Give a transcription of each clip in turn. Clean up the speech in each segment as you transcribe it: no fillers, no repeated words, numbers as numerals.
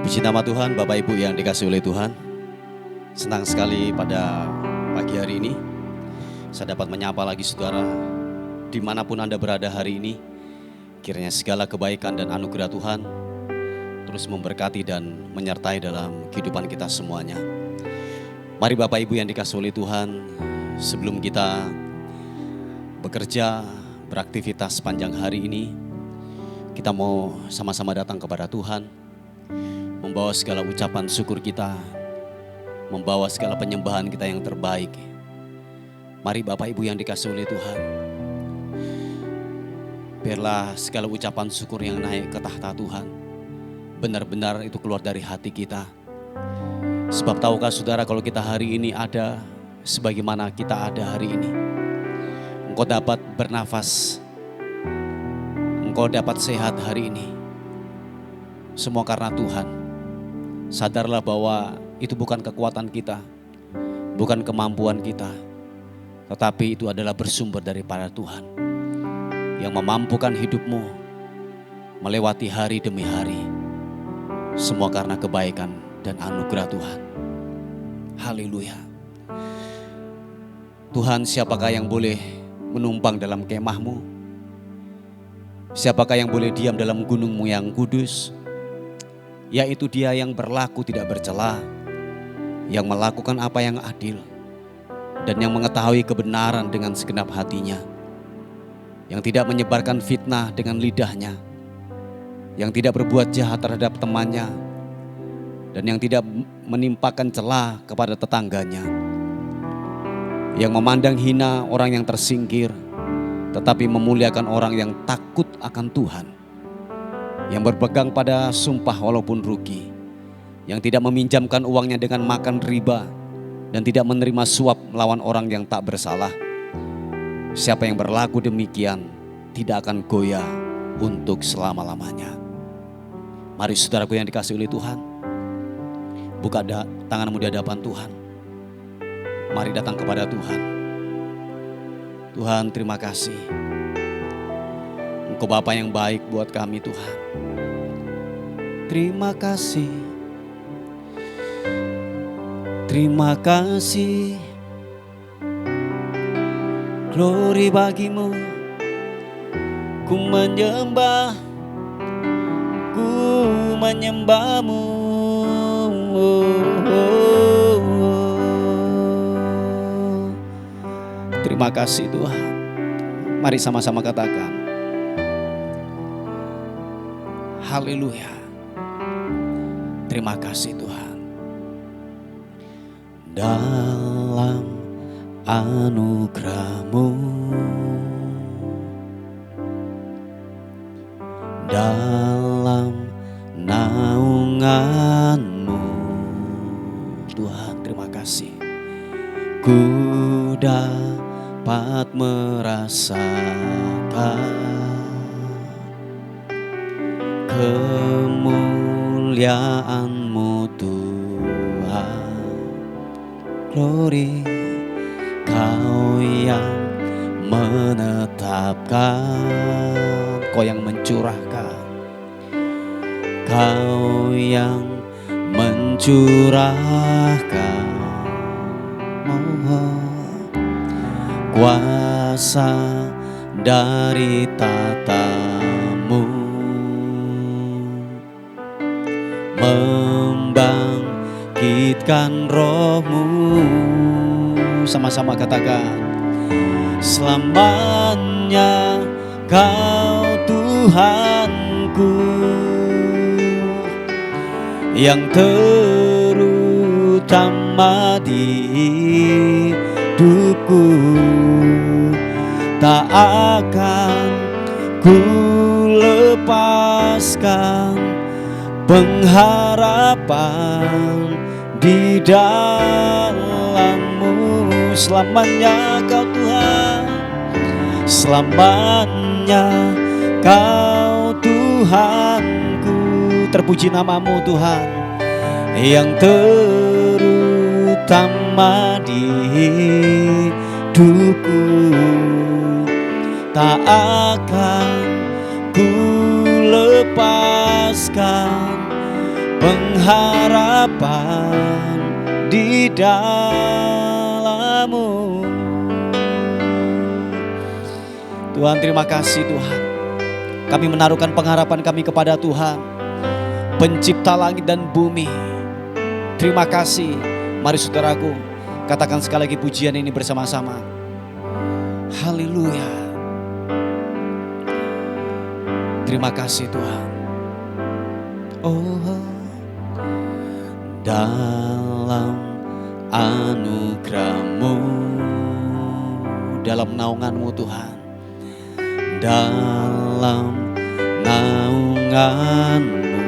Puji nama Tuhan, Bapak Ibu yang dikasihi oleh Tuhan. Senang sekali pada pagi hari ini saya dapat menyapa lagi saudara dimanapun Anda berada hari ini. Kiranya segala kebaikan dan anugerah Tuhan terus memberkati dan menyertai dalam kehidupan kita semuanya. Mari Bapak Ibu yang dikasihi oleh Tuhan, sebelum kita bekerja, beraktivitas sepanjang hari ini, kita mau sama-sama datang kepada Tuhan, membawa segala ucapan syukur kita, membawa segala penyembahan kita yang terbaik. Mari Bapak Ibu yang dikasihi oleh Tuhan, biarlah segala ucapan syukur yang naik ke tahta Tuhan benar-benar itu keluar dari hati kita. Sebab tahukah saudara, kalau kita hari ini ada sebagaimana kita ada hari ini, engkau dapat bernafas, engkau dapat sehat hari ini, semua karena Tuhan. Sadarlah bahwa itu bukan kekuatan kita, bukan kemampuan kita, tetapi itu adalah bersumber daripada Tuhan yang memampukan hidupmu melewati hari demi hari. Semua karena kebaikan dan anugerah Tuhan. Haleluya. Tuhan, siapakah yang boleh menumpang dalam kemahmu? Siapakah yang boleh diam dalam gunungmu yang kudus? Yaitu Dia yang berlaku tidak bercela, yang melakukan apa yang adil, dan yang mengetahui kebenaran dengan segenap hatinya, yang tidak menyebarkan fitnah dengan lidahnya, yang tidak berbuat jahat terhadap temannya, dan yang tidak menimpakan celah kepada tetangganya, yang memandang hina orang yang tersingkir, tetapi memuliakan orang yang takut akan Tuhan, yang berpegang pada sumpah walaupun rugi, yang tidak meminjamkan uangnya dengan makan riba, dan tidak menerima suap melawan orang yang tak bersalah. Siapa yang berlaku demikian tidak akan goyah untuk selama-lamanya. Mari saudaraku yang dikasihi oleh Tuhan, buka tanganmu di hadapan Tuhan. Mari datang kepada Tuhan. Tuhan, terima kasih. Engkau Bapa yang baik buat kami, Tuhan. Terima kasih. Terima kasih. Glory bagimu. Ku menyembah. Ku menyembahmu. Terima kasih Tuhan. Mari sama-sama katakan haleluya. Terima kasih Tuhan. Dalam anugerah-Mu, dalam naungan-Mu, Tuhan terima kasih. Ku dapat merasakan kemuliaan-Mu Tuhan. Glory, Kau yang menetapkan, Kau yang mencurahkan, Kau yang mencurahkan kuasa dari tatamu, membangkitkan roh-Mu. Sama-sama katakan, selamanya Kau Tuhanku, yang terutama di hidupku. Tak akan ku lepaskan pengharapan di dalam-Mu. Selamanya Kau Tuhan, selamanya Kau Tuhanku. Terpuji nama-Mu Tuhan, yang terutama di hidupku. Tak akan ku lepaskan pengharapan di dalam-Mu. Tuhan, terima kasih Tuhan. Kami menaruhkan pengharapan kami kepada Tuhan, Pencipta langit dan bumi. Terima kasih. Mari saudaraku, katakan sekali lagi pujian ini bersama-sama. Haleluya. Terima kasih Tuhan. Oh, dalam anugerah-Mu, dalam naungan-Mu Tuhan, dalam naungan-Mu,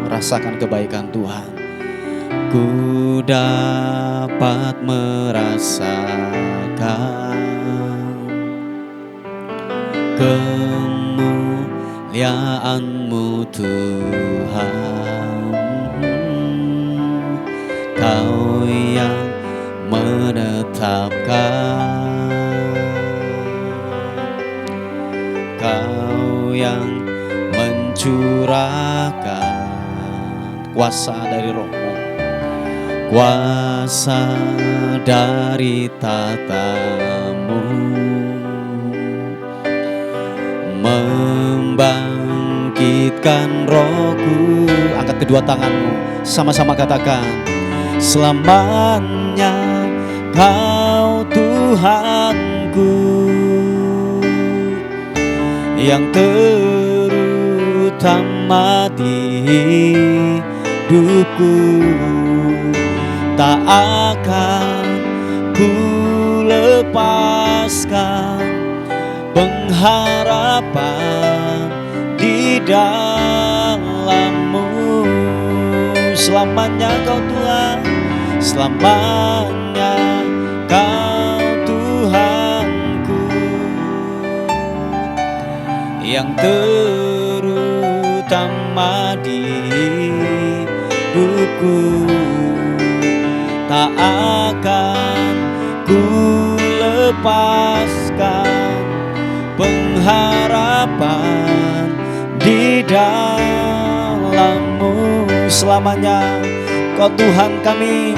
rasakan kebaikan Tuhan. Ku dapat merasakan kemuliaan-Mu Tuhan. Kau yang menetapkan, Kau yang mencurahkan kuasa dari Roh-Mu, kuasa dari tata-Mu, membangkitkan rohku. Angkat kedua tanganmu, sama-sama katakan, selamanya Kau Tuhanku, yang terutama di hidupku. Tak akan ku lepaskan pengharapan di dalam-Mu. Selamanya Kau Tuhan, selamanya Kau Tuhanku, yang terutama di hidupku. Tak akan ku lepaskan pengharapan di dalam-Mu. Selamanya Kau Tuhan kami,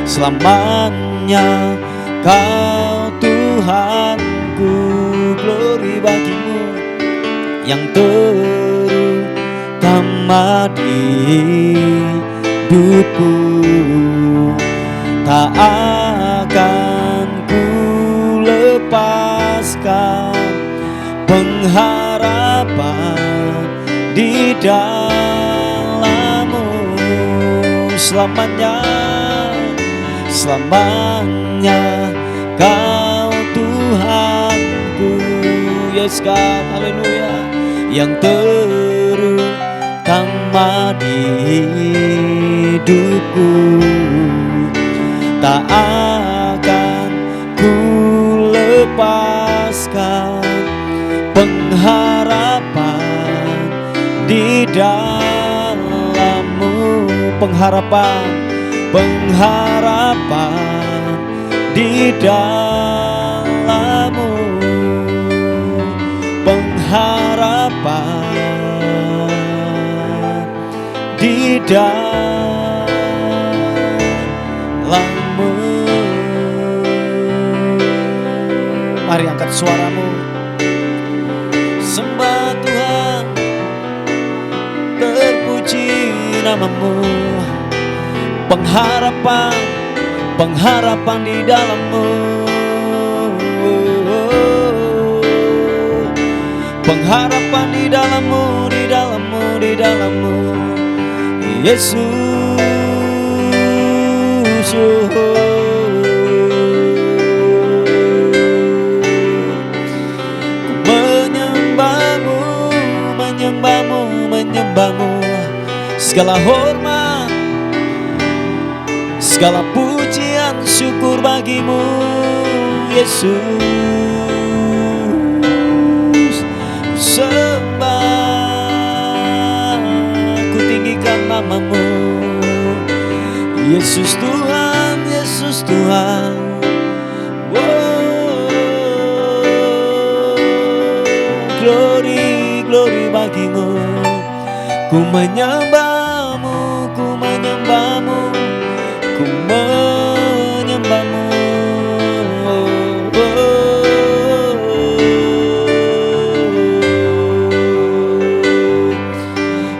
selamanya Kau Tuhanku. Glory bagi-Mu, yang terutama di hidupku. Tak akan ku lepaskan pengharapan di dalam-Mu. Selamanya, selamanya Kau Tuhanku. Yes God, haleluya. Yang terutama di hidupku. Tak akan ku lepaskan pengharapan di dalam-Mu. Pengharapan, pengharapan di dalam-Mu. Pengharapan di dalam-Mu. Mari angkat suaramu, sembah Tuhan, terpuji nama-Mu. Pengharapan, pengharapan di dalam-Mu. Pengharapan di dalam-Mu, di dalam-Mu, di dalam-Mu, Yesus. Menyembah-Mu, segala hormat, segala pujian, syukur bagi-Mu, Yesus. Sembah, ku tinggikan nama-Mu, Yesus Tuhan, Yesus Tuhan. Glory, glory bagi-Mu. Ku menyembah-Mu, menyembahmu, ku menyembahmu.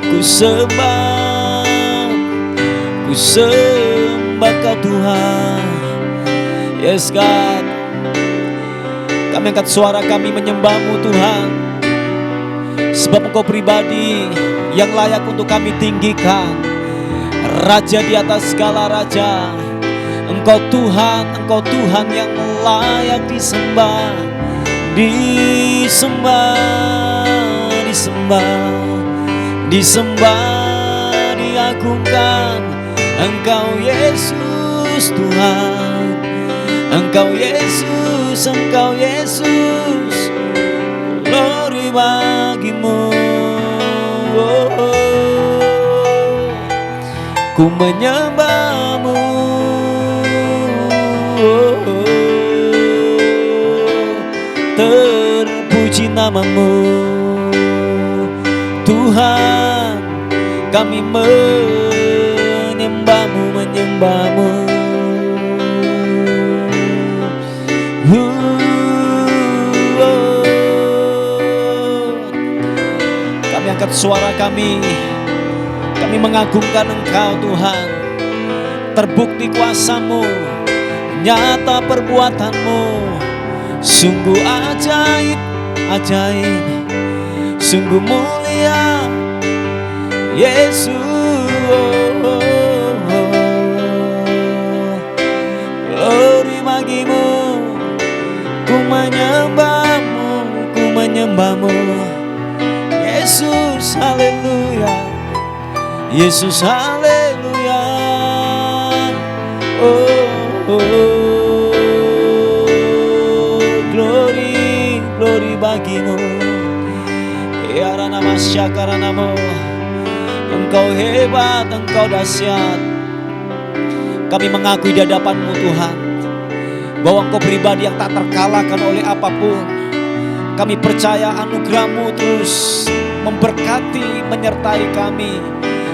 Ku sembah Kau Tuhan. Yes God, kami angkat suara kami menyembahmu Tuhan, sebab Engkau pribadi yang layak untuk kami tinggikan. Raja di atas segala raja, Engkau Tuhan yang layak disembah, disembah, diagungkan. Engkau Yesus Tuhan, Engkau Yesus, glory bagimu. Ku menyembahmu, terpuji namamu Tuhan. Kami menyembahmu. Kami angkat suara kami mengagungkan Engkau Tuhan. Terbukti kuasa-Mu, nyata perbuatan-Mu, sungguh ajaib, sungguh mulia Yesus. Glory bagimu, ku menyembahmu Yesus, haleluya, Yesus, haleluya. Glory bagimu. Ya Ranama Syakaranamu. Engkau hebat, Engkau dahsyat. Kami mengakui di hadapan-Mu Tuhan, bahwa Engkau pribadi yang tak terkalahkan oleh apapun. Kami percaya anugerah-Mu terus memberkati, menyertai kami.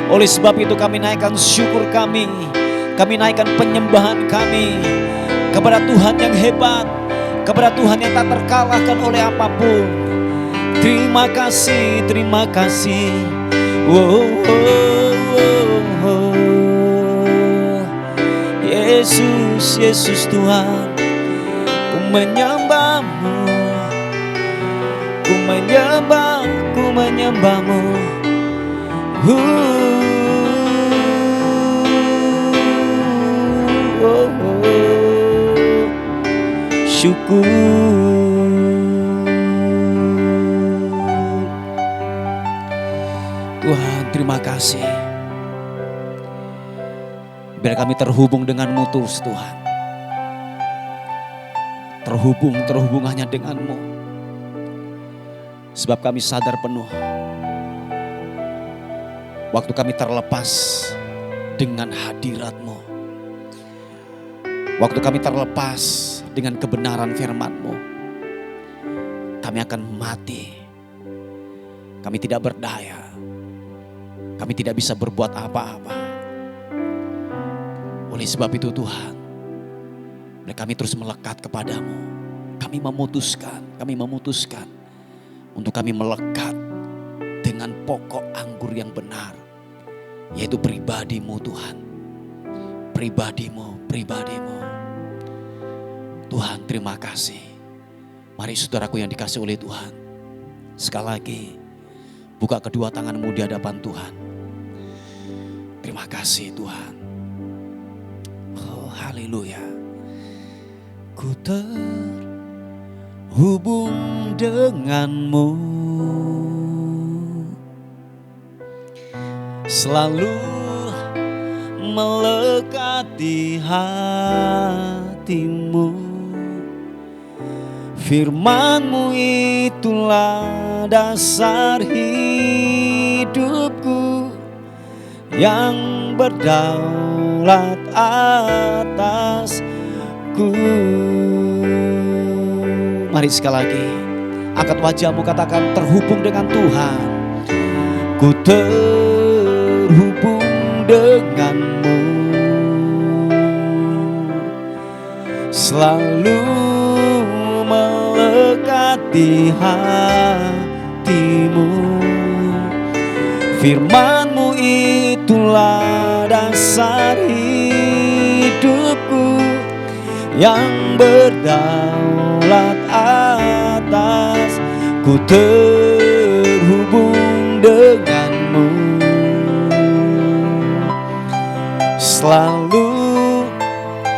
Oleh sebab itu kami naikkan syukur kami naikkan penyembahan kami kepada Tuhan yang hebat, kepada Tuhan yang tak terkalahkan oleh apapun. Terima kasih. Yesus Tuhan, ku menyembahmu, syukur. Tuhan, terima kasih. Biar kami terhubung dengan-Mu terus Tuhan. Terhubung hanya dengan-Mu. Sebab kami sadar penuh, waktu kami terlepas dengan hadirat-Mu, waktu kami terlepas dengan kebenaran firman-Mu, kami akan mati. Kami tidak berdaya. Kami tidak bisa berbuat apa-apa. Oleh sebab itu Tuhan, kami terus melekat kepadamu. Kami memutuskan untuk kami melekat dengan pokok anggur yang benar, yaitu pribadi-Mu Tuhan. Pribadi-Mu. Tuhan, terima kasih. Mari saudaraku yang dikasihi oleh Tuhan, sekali lagi buka kedua tangan-Mu di hadapan Tuhan. Terima kasih Tuhan. Oh, haleluya. Ku terhubung dengan-Mu, selalu melekat di hati-Mu. Firman-Mu itulah dasar hidupku yang berdaulat atasku. Mari sekali lagi, angkat wajahmu, katakan terhubung dengan Tuhan. Ku terhubung dengan-Mu, selalu melekat di hatimu. Firman-Mu itulah dasar hidupku yang berdaulat atas. Ku terhubung denganmu, selalu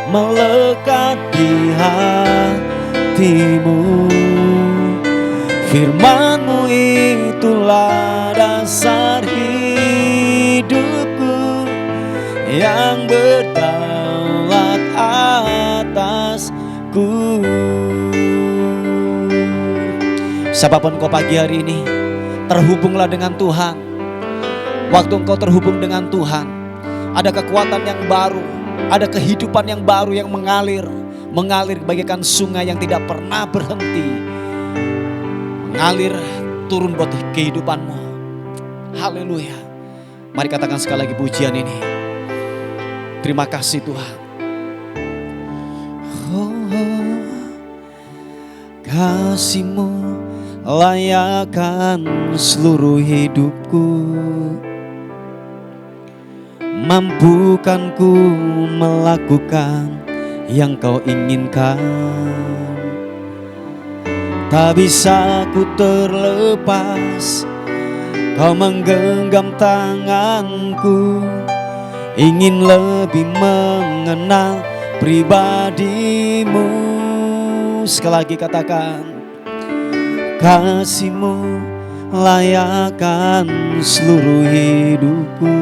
melekat di hatimu. Firman-Mu itulah dasar hidupku yang berdaulat atasku. Siapapun kau pagi hari ini, terhubunglah dengan Tuhan. Waktu engkau terhubung dengan Tuhan, ada kekuatan yang baru, ada kehidupan yang baru yang mengalir bagaikan sungai yang tidak pernah berhenti. Mengalir turun buat kehidupanmu. Haleluya. Mari katakan sekali lagi pujian ini. Terima kasih Tuhan. Kasih-Mu layakkan seluruh hidupku. Mampukan ku melakukan yang Kau inginkan. Tak bisa ku terlepas, Kau menggenggam tanganku. Ingin lebih mengenal pribadi-Mu. Sekali lagi katakan, kasih-Mu layakkan seluruh hidupku.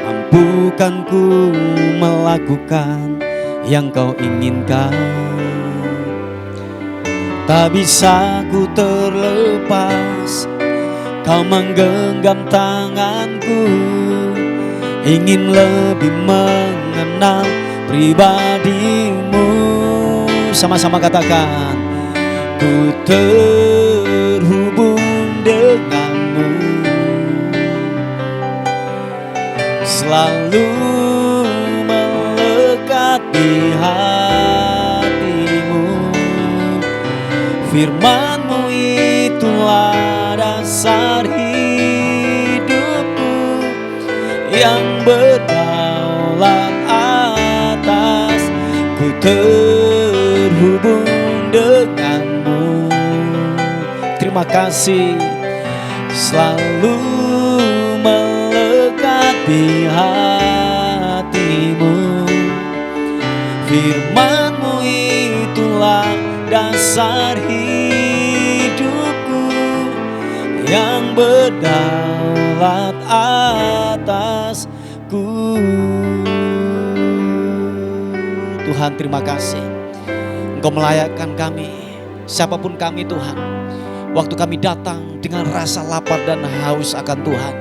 Mampukan ku melakukan yang Kau inginkan. Tak bisa ku terlepas, Kau menggenggam tanganku. Ingin lebih mengenal pribadi-Mu. Sama-sama katakan, ku terhubung denganmu, selalu melekat di hatimu. Firman-Mu itulah dasar hidupku yang berdaulat atas. Ku terhubung denganmu. Terima kasih, selalu melekat di hatimu. Firman-Mu itulah dasar hidupku yang berdaulat atasku. Tuhan, terima kasih. Engkau melayakkan kami, siapapun kami Tuhan. Waktu kami datang dengan rasa lapar dan haus akan Tuhan,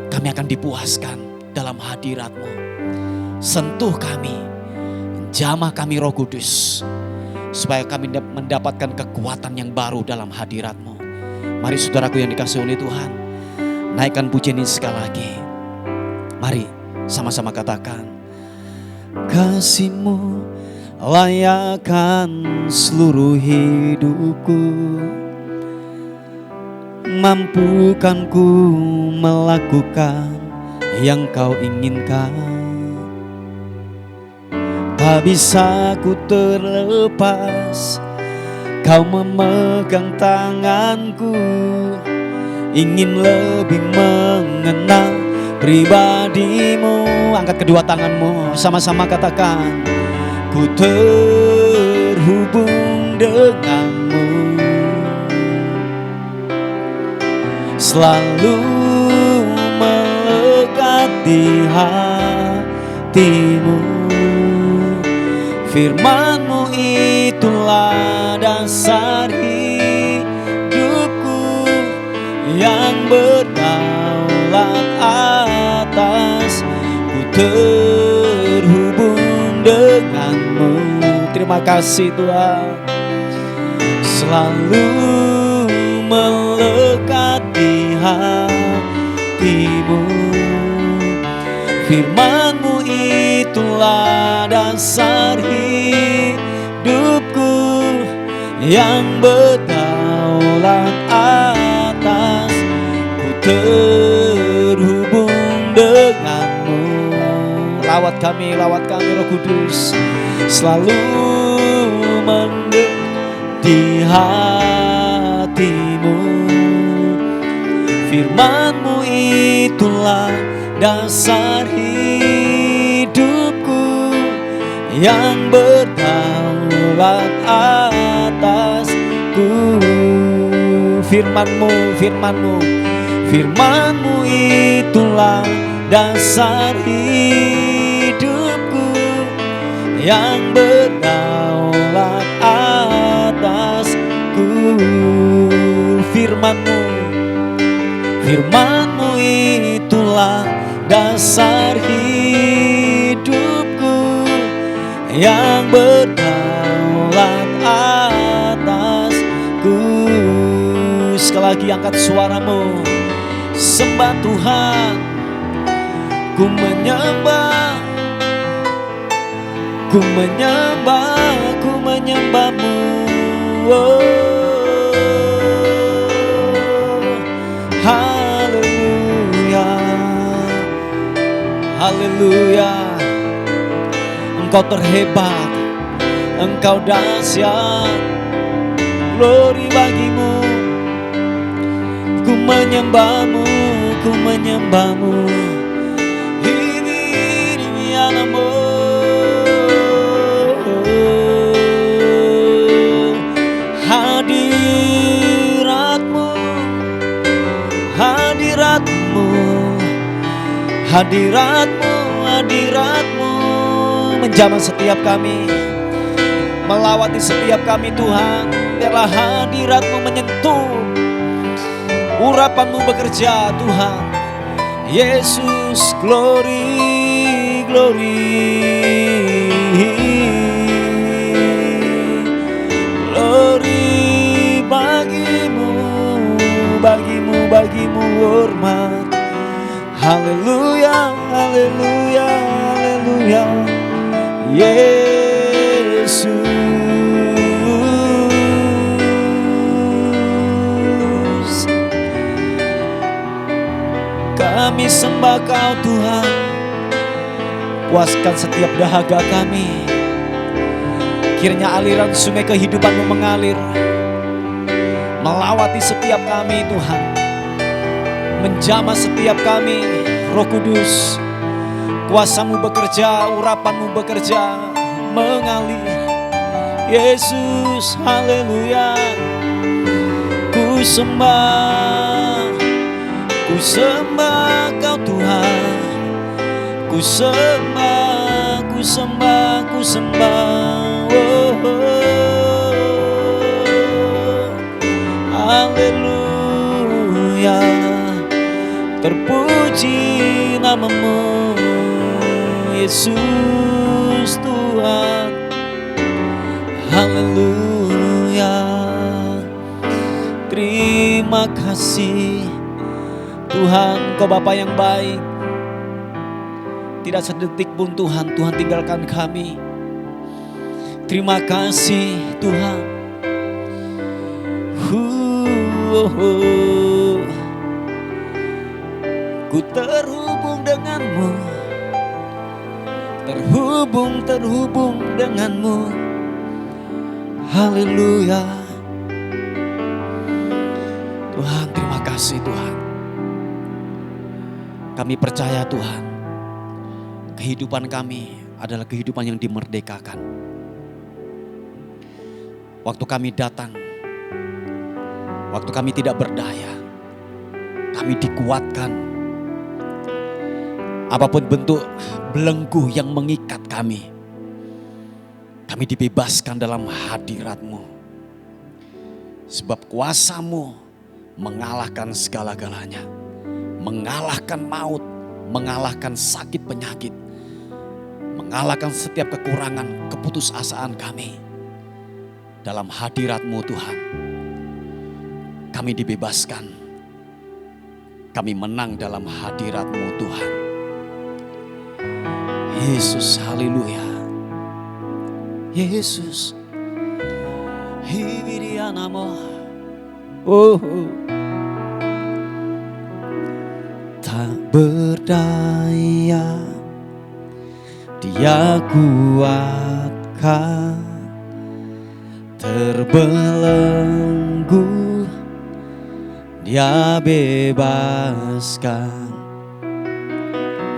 kami akan dipuaskan dalam hadirat-Mu. Sentuh kami, jamah kami Roh Kudus, supaya kami mendapatkan kekuatan yang baru dalam hadirat-Mu. Mari saudaraku yang dikasihi oleh Tuhan, naikkan pujian ini sekali lagi. Mari sama-sama katakan, kasih-Mu layakkan seluruh hidupku. Mampukan ku melakukan yang Kau inginkan. Tak bisa ku terlepas, Kau memegang tanganku. Ingin lebih mengenal pribadi-Mu. Angkat kedua tanganmu, sama-sama katakan, ku terhubung denganmu, selalu melekat di hatimu. Firman-Mu itulah dasar hidupku yang berdaulat atas. Ku terhubung denganmu. Terima kasih Tuhan, selalu melekat di hatimu. Firman-Mu itulah dasar hidupku yang berdaulat atas. Ku terhubung denganmu. Lawat kami Roh Kudus, selalu mendekat di hatimu. Firman-Mu itulah dasar hidupku yang berdaulat atasku. Firman-Mu itulah dasar hidupku yang berdaulat atasku. Firman-Mu itulah dasar hidupku yang berdaulat atasku. Sekali lagi angkat suaramu, sembah Tuhan. Ku menyembah-Mu. Oh, haleluya, haleluya. Engkau terhebat, Engkau dahsyat, glory bagimu. Ku menyembah-Mu. Hadirat-Mu menjamah setiap kami, melawati setiap kami Tuhan. Biarlah hadirat-Mu menyentuh, urapan-Mu bekerja Tuhan. Yesus, glory, glory, glory bagimu hormat. Haleluya, haleluya, haleluya, Yesus. Kami sembah Kau Tuhan, puaskan setiap dahaga kami. Kiranya aliran sungai kehidupan-Mu mengalir, melawati setiap kami Tuhan, menjamah setiap kami. Roh Kudus, kuasa-Mu bekerja, urapan-Mu bekerja, mengalir. Yesus, haleluya. Ku sembah Kau Tuhan. Ku sembah. Oh, haleluya. Terpuji nama-Mu, Yesus Tuhan. Haleluya. Terima kasih Tuhan, Kau Bapa yang baik. Tidak sedetik pun Tuhan tinggalkan kami. Terima kasih Tuhan. Ku terhubung denganmu, terhubung denganmu. Haleluya. Tuhan, terima kasih Tuhan. Kami percaya Tuhan, kehidupan kami adalah kehidupan yang dimerdekakan. Waktu kami datang, waktu kami tidak berdaya, kami dikuatkan. Apapun bentuk belenggu yang mengikat kami dibebaskan dalam hadirat-Mu. Sebab kuasa-Mu mengalahkan segala-galanya. Mengalahkan maut, mengalahkan sakit penyakit, mengalahkan setiap kekurangan, keputusasaan kami. Dalam hadirat-Mu Tuhan, kami dibebaskan. Kami menang dalam hadirat-Mu Tuhan. Yesus, haleluya. Yesus, Hibirianamo. Oh, tak berdaya Dia kuatkan, terbelenggu Dia bebaskan,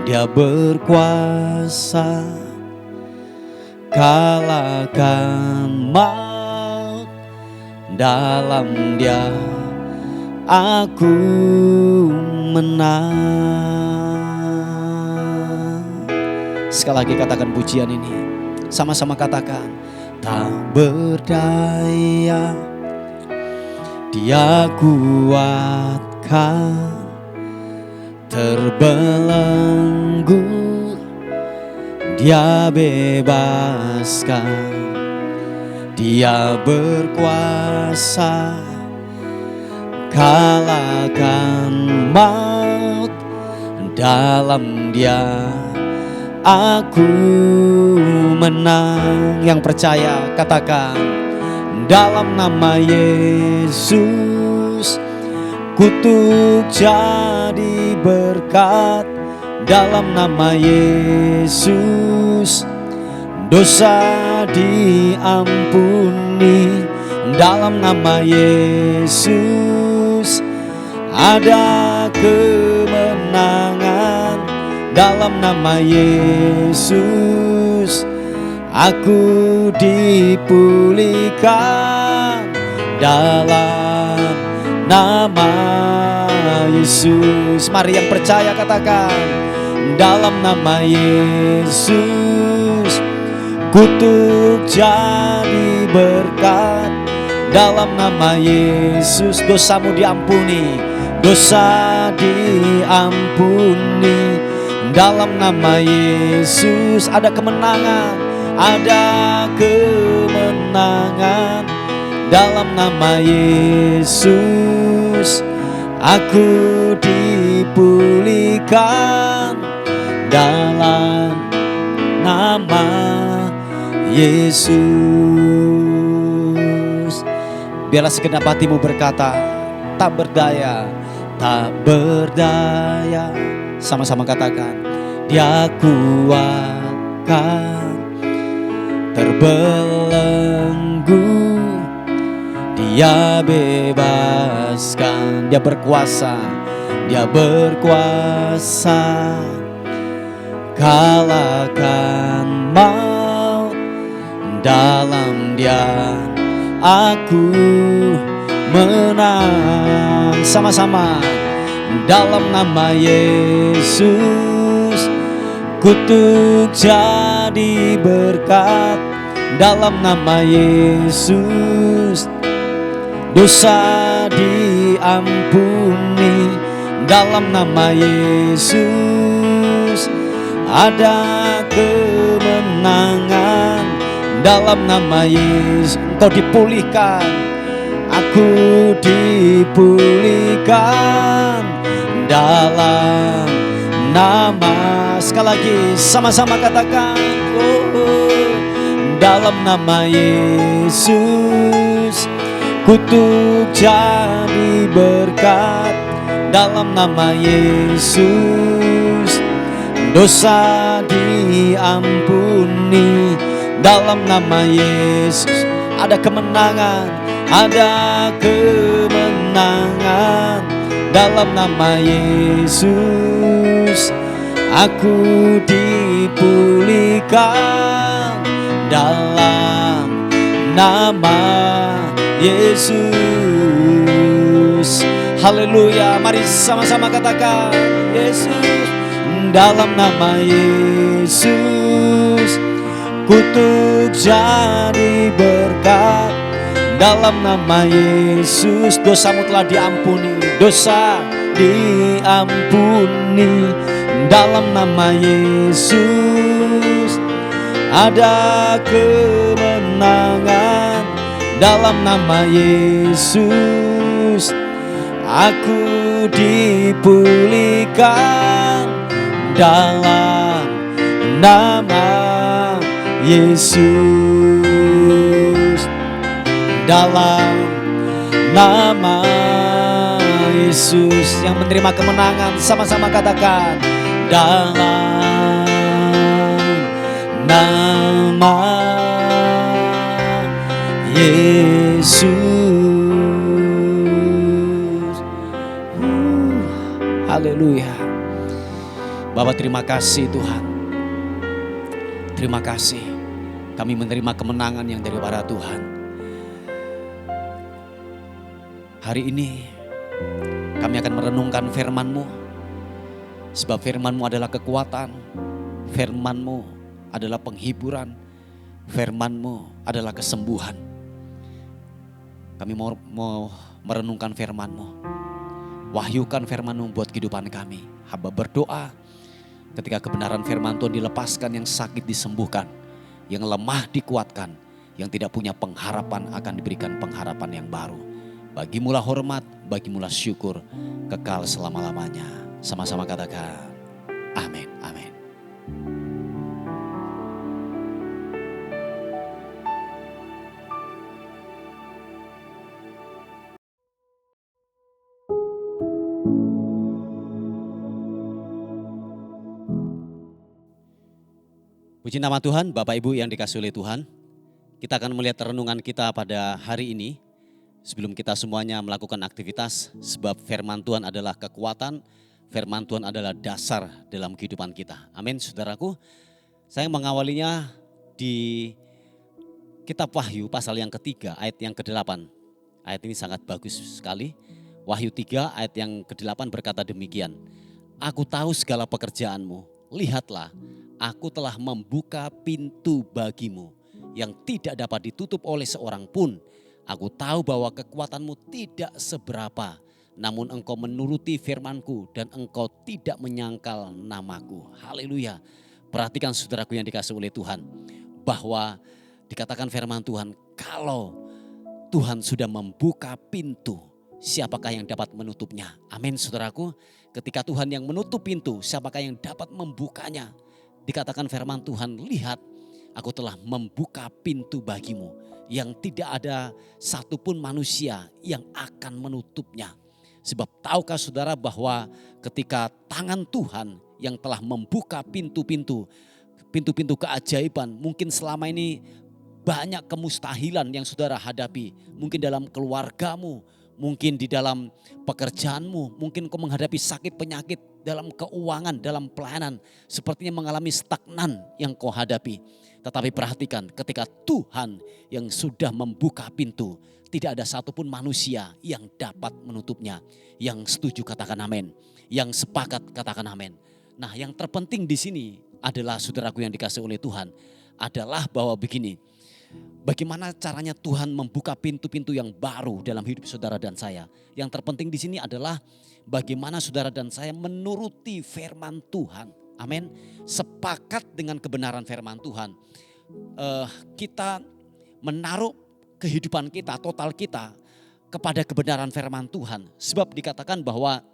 Dia berkuasa kalahkan maut. Dalam Dia aku menang. Sekali lagi katakan pujian ini, sama-sama katakan. Tak berdaya Dia kuatkan, terbelenggu Dia bebaskan, Dia berkuasa kalahkan maut. Dalam Dia aku menang. Yang percaya katakan, dalam nama Yesus kutuk jadi berkat. Dalam nama Yesus dosa diampuni. Dalam nama Yesus ada kemenangan. Dalam nama Yesus aku dipulihkan. Dalam nama Yesus, mari yang percaya katakan, dalam nama Yesus kutuk jadi berkat. Dalam nama Yesus dosamu diampuni, dosa diampuni. Dalam nama Yesus ada kemenangan, ada kemenangan. Dalam nama Yesus aku dipulihkan. Dalam nama Yesus. Biarlah segenap hatimu berkata, tak berdaya, tak berdaya. Sama-sama katakan, Dia kuatkan, terbelenggu Dia bebaskan, Dia berkuasa, Dia berkuasa kalahkan maut. Dalam Dia aku menang. Sama-sama, dalam nama Yesus kutuk jadi berkat. Dalam nama Yesus dosa diampuni. Dalam nama Yesus ada kemenangan. Dalam nama Yesus engkau dipulihkan, aku dipulihkan. Dalam nama, sekali lagi sama-sama katakan, dalam nama Yesus kutuk jadi berkat. Dalam nama Yesus dosa diampuni. Dalam nama Yesus ada kemenangan, ada kemenangan. Dalam nama Yesus aku dipulihkan. Dalam nama Yesus, haleluya. Mari sama-sama katakan, Yesus. Dalam nama Yesus kutuk jadi berkat. Dalam nama Yesus dosamu telah diampuni, dosa diampuni. Dalam nama Yesus ada kemenangan. Dalam nama Yesus aku dipulihkan. Dalam nama Yesus, dalam nama Yesus yang menerima kemenangan. Sama-sama katakan, dalam nama Yesus. Haleluya. Bapa, terima kasih Tuhan. Terima kasih kami menerima kemenangan yang daripada Tuhan. Hari ini kami akan merenungkan firman-Mu. Sebab firman-Mu adalah kekuatan, firman-Mu adalah penghiburan, firman-Mu adalah kesembuhan. Kami mau merenungkan firman-Mu. Wahyukan firman-Mu buat kehidupan kami. Hamba berdoa ketika kebenaran firman Tuhan dilepaskan, yang sakit disembuhkan, yang lemah dikuatkan, yang tidak punya pengharapan akan diberikan pengharapan yang baru. Bagimulah hormat, bagimulah syukur, kekal selama-lamanya. Sama-sama katakan, amin, amin. Puji nama Tuhan, Bapak Ibu yang dikasihi oleh Tuhan. Kita akan melihat renungan kita pada hari ini. Sebelum kita semuanya melakukan aktivitas, sebab firman Tuhan adalah kekuatan, firman Tuhan adalah dasar dalam kehidupan kita. Amin, saudaraku. Saya mengawalinya di kitab Wahyu pasal yang ketiga, ayat yang ke-8. Ayat ini sangat bagus sekali. Wahyu 3 ayat yang ke-8 berkata demikian. Aku tahu segala pekerjaanmu, lihatlah, aku telah membuka pintu bagimu yang tidak dapat ditutup oleh seorang pun. Aku tahu bahwa kekuatanmu tidak seberapa, namun engkau menuruti firmanku dan engkau tidak menyangkal namaku. Haleluya. Perhatikan saudaraku yang dikasihi oleh Tuhan, bahwa dikatakan firman Tuhan, kalau Tuhan sudah membuka pintu, siapakah yang dapat menutupnya? Amin saudaraku. Ketika Tuhan yang menutup pintu, siapakah yang dapat membukanya? Dikatakan firman Tuhan, lihat, aku telah membuka pintu bagimu yang tidak ada satupun manusia yang akan menutupnya. Sebab tahukah saudara bahwa ketika tangan Tuhan yang telah membuka pintu-pintu keajaiban, mungkin selama ini banyak kemustahilan yang saudara hadapi. Mungkin dalam keluargamu, mungkin di dalam pekerjaanmu, mungkin kau menghadapi sakit penyakit, dalam keuangan, dalam pelayanan, sepertinya mengalami stagnan yang kau hadapi. Tetapi perhatikan, ketika Tuhan yang sudah membuka pintu, tidak ada satupun manusia yang dapat menutupnya. Yang setuju katakan amin, yang sepakat katakan amin. Nah, yang terpenting di sini adalah saudaraku yang dikasihi oleh Tuhan, adalah bahwa begini, bagaimana caranya Tuhan membuka pintu-pintu yang baru dalam hidup saudara dan saya. Yang terpenting di sini adalah bagaimana saudara dan saya menuruti firman Tuhan. Amin. Sepakat dengan kebenaran firman Tuhan. Kita menaruh kehidupan kita, total kita kepada kebenaran firman Tuhan. Sebab dikatakan bahwa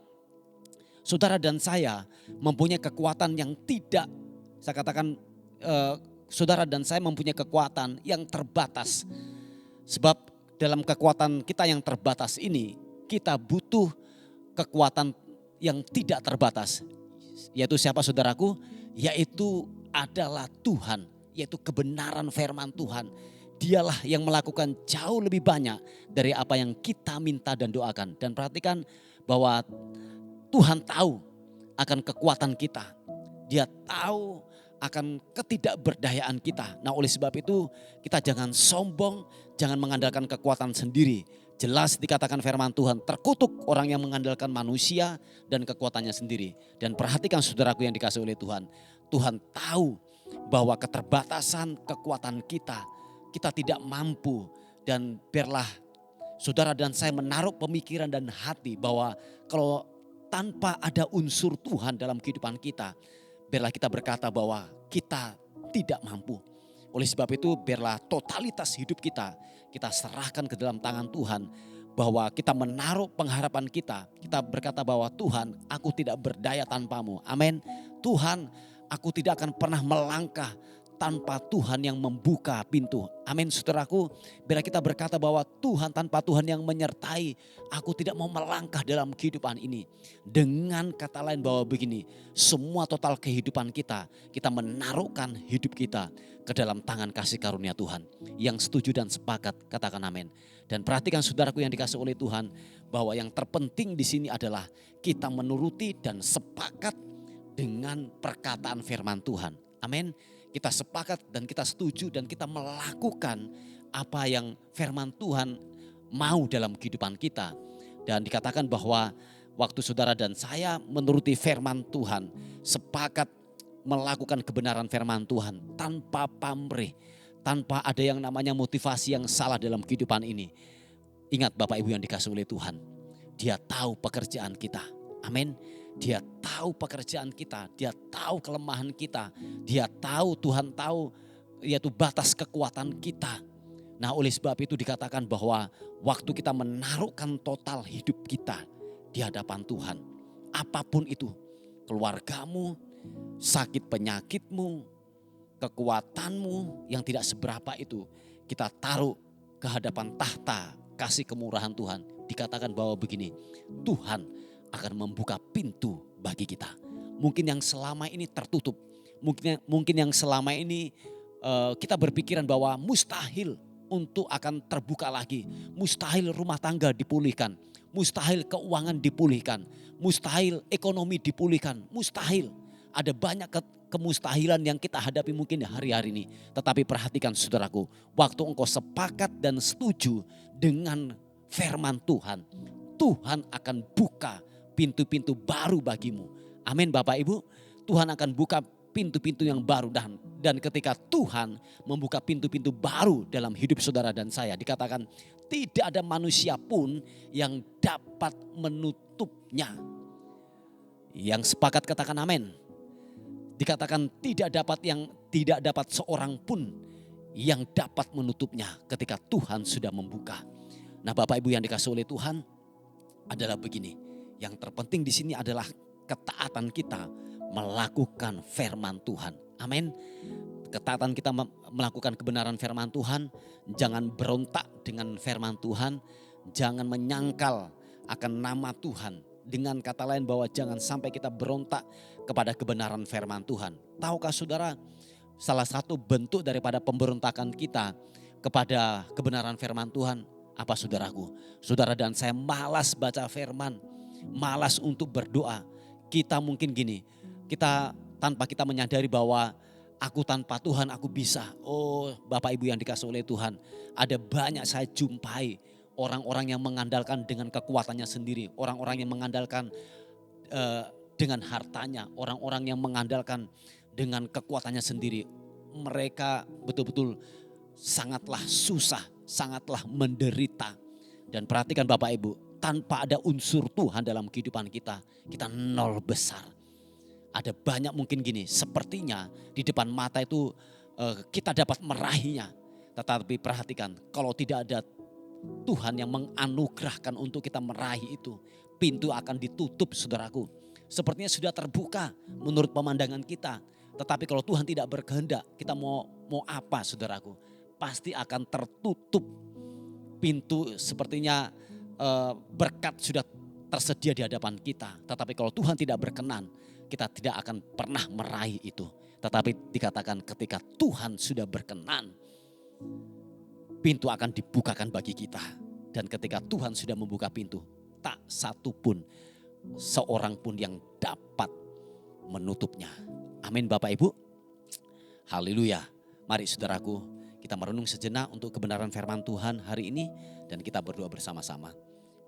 saudara dan saya mempunyai kekuatan yang tidak, saya katakan saudara dan saya mempunyai kekuatan yang terbatas. Sebab dalam kekuatan kita yang terbatas ini, kita butuh kekuatan yang tidak terbatas. Yaitu siapa saudaraku? Yaitu adalah Tuhan, yaitu kebenaran firman Tuhan. Dialah yang melakukan jauh lebih banyak dari apa yang kita minta dan doakan. Dan perhatikan bahwa Tuhan tahu akan kekuatan kita. Dia tahu akan ketidakberdayaan kita. Nah, oleh sebab itu kita jangan sombong, jangan mengandalkan kekuatan sendiri. Jelas dikatakan firman Tuhan, terkutuk orang yang mengandalkan manusia dan kekuatannya sendiri. Dan perhatikan saudaraku yang dikasihi oleh Tuhan. Tuhan tahu bahwa keterbatasan kekuatan kita tidak mampu. Dan biarlah saudara dan saya menaruh pemikiran dan hati bahwa kalau tanpa ada unsur Tuhan dalam kehidupan kita, biarlah kita berkata bahwa kita tidak mampu. Oleh sebab itu biarlah totalitas hidup kita serahkan ke dalam tangan Tuhan. Bahwa kita menaruh pengharapan kita berkata bahwa Tuhan, aku tidak berdaya tanpamu. Amin. Tuhan, Aku tidak akan pernah melangkah tanpa Tuhan yang membuka pintu. Amin saudaraku. Bila kita berkata bahwa Tuhan, tanpa Tuhan yang menyertai, aku tidak mau melangkah dalam kehidupan ini. Dengan kata lain bahwa begini, semua total kehidupan kita menaruhkan hidup kita ke dalam tangan kasih karunia Tuhan. Yang setuju dan sepakat katakan amin. Dan perhatikan saudaraku yang dikasih oleh Tuhan, bahwa yang terpenting di sini adalah kita menuruti dan sepakat dengan perkataan firman Tuhan. Amin. Kita sepakat dan kita setuju dan kita melakukan apa yang firman Tuhan mau dalam kehidupan kita. Dan dikatakan bahwa waktu saudara dan saya menuruti firman Tuhan, sepakat melakukan kebenaran firman Tuhan tanpa pamrih, tanpa ada yang namanya motivasi yang salah dalam kehidupan ini. Ingat Bapak Ibu yang dikasih oleh Tuhan, Dia tahu pekerjaan kita. Amin. Dia tahu pekerjaan kita, Dia tahu kelemahan kita, Dia tahu, Tuhan tahu yaitu batas kekuatan kita. Nah oleh sebab itu dikatakan bahwa waktu kita menaruhkan total hidup kita di hadapan Tuhan, apapun itu, keluargamu, sakit penyakitmu, kekuatanmu yang tidak seberapa itu, kita taruh ke hadapan tahta kasih kemurahan Tuhan. Dikatakan bahwa begini, Tuhan akan membuka pintu bagi kita. Mungkin yang selama ini tertutup, mungkin yang selama ini kita berpikiran bahwa mustahil untuk akan terbuka lagi, mustahil rumah tangga dipulihkan, mustahil keuangan dipulihkan, mustahil ekonomi dipulihkan, mustahil. Ada banyak kemustahilan yang kita hadapi mungkin hari-hari ini. Tetapi perhatikan saudaraku, waktu engkau sepakat dan setuju dengan firman Tuhan, Tuhan akan buka pintu-pintu baru bagimu. Amin Bapak Ibu. Tuhan akan buka pintu-pintu yang baru. Dan ketika Tuhan membuka pintu-pintu baru dalam hidup saudara dan saya, dikatakan tidak ada manusia pun yang dapat menutupnya. Yang sepakat katakan amin. Dikatakan tidak dapat seorang pun yang dapat menutupnya ketika Tuhan sudah membuka. Nah Bapak Ibu yang dikasih oleh Tuhan, adalah begini. Yang terpenting di sini adalah ketaatan kita melakukan firman Tuhan. Amin. Ketaatan kita melakukan kebenaran firman Tuhan. Jangan berontak dengan firman Tuhan. Jangan menyangkal akan nama Tuhan. Dengan kata lain bahwa jangan sampai kita berontak kepada kebenaran firman Tuhan. Tahukah saudara, salah satu bentuk daripada pemberontakan kita kepada kebenaran firman Tuhan, apa saudaraku? Saudara dan saya malas baca firman, malas untuk berdoa. Kita mungkin gini, kita tanpa kita menyadari bahwa aku tanpa Tuhan aku bisa. Oh Bapak Ibu yang dikasih oleh Tuhan, ada banyak saya jumpai orang-orang yang mengandalkan dengan kekuatannya sendiri, orang-orang yang mengandalkan dengan hartanya, orang-orang yang mengandalkan dengan kekuatannya sendiri. Mereka betul-betul sangatlah susah, sangatlah menderita. Dan perhatikan Bapak Ibu, tanpa ada unsur Tuhan dalam kehidupan kita, kita nol besar. Ada banyak mungkin gini, sepertinya di depan mata itu kita dapat meraihnya. Tetapi perhatikan, kalau tidak ada Tuhan yang menganugerahkan untuk kita meraih itu, pintu akan ditutup saudaraku. Sepertinya sudah terbuka menurut pemandangan kita. Tetapi kalau Tuhan tidak berkehendak, kita mau apa saudaraku? Pasti akan tertutup. Pintu sepertinya berkat sudah tersedia di hadapan kita. Tetapi kalau Tuhan tidak berkenan, kita tidak akan pernah meraih itu. Tetapi dikatakan ketika Tuhan sudah berkenan, pintu akan dibukakan bagi kita. Dan ketika Tuhan sudah membuka pintu, tak satu pun, seorang pun yang dapat menutupnya. Amin Bapak Ibu. Haleluya. Mari saudaraku, kita merenung sejenak untuk kebenaran firman Tuhan hari ini. Dan kita berdoa bersama-sama.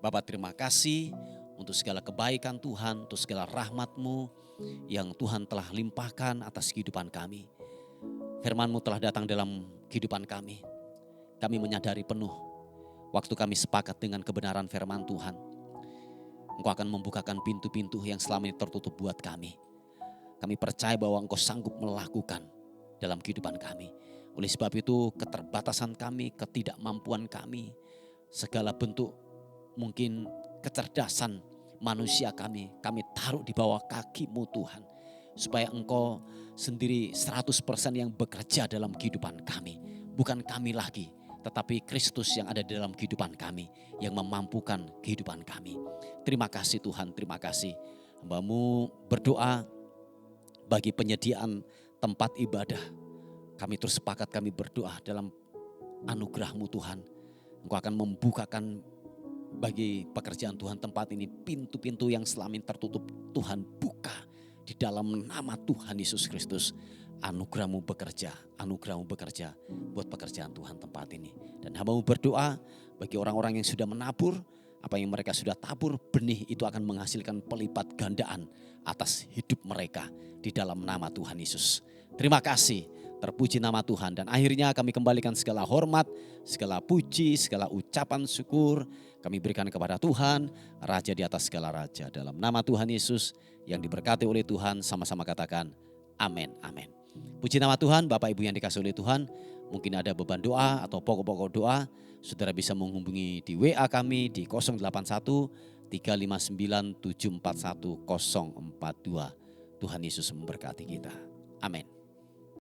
Bapak terima kasih untuk segala kebaikan Tuhan, untuk segala rahmat-Mu yang Tuhan telah limpahkan atas kehidupan kami. Firman-Mu telah datang dalam kehidupan kami. Kami menyadari penuh waktu kami sepakat dengan kebenaran firman Tuhan. Engkau akan membukakan pintu-pintu yang selama ini tertutup buat kami. Kami percaya bahwa Engkau sanggup melakukan dalam kehidupan kami. Oleh sebab itu keterbatasan kami, ketidakmampuan kami, segala bentuk mungkin kecerdasan manusia kami taruh di bawah kaki-Mu Tuhan. supaya Engkau sendiri 100% yang bekerja dalam kehidupan kami. Bukan kami lagi, tetapi Kristus yang ada di dalam kehidupan kami, yang memampukan kehidupan kami. Terima kasih Tuhan, terima kasih. Hamba-Mu berdoa bagi penyediaan tempat ibadah. Kami terus sepakat, kami berdoa dalam anugerah-Mu Tuhan. Engkau akan membukakan bagi pekerjaan Tuhan tempat ini, pintu-pintu yang selama ini tertutup, Tuhan buka di dalam nama Tuhan Yesus Kristus. Anugerah-Mu bekerja, anugerah-Mu bekerja buat pekerjaan Tuhan tempat ini. Dan hamba-Mu berdoa bagi orang-orang yang sudah menabur, apa yang mereka sudah tabur, benih itu akan menghasilkan pelipat gandaan atas hidup mereka di dalam nama Tuhan Yesus. Terima kasih, terpuji nama Tuhan. Dan akhirnya kami kembalikan segala hormat, segala puji, segala ucapan syukur kami berikan kepada Tuhan, Raja di atas segala raja. Dalam nama Tuhan Yesus yang diberkati oleh Tuhan, sama-sama katakan amin, amin. Puji nama Tuhan. Bapak Ibu yang dikasihi oleh Tuhan, mungkin ada beban doa atau pokok-pokok doa, saudara bisa menghubungi di WA kami di 081 359 741 042. Tuhan Yesus memberkati kita. Amin.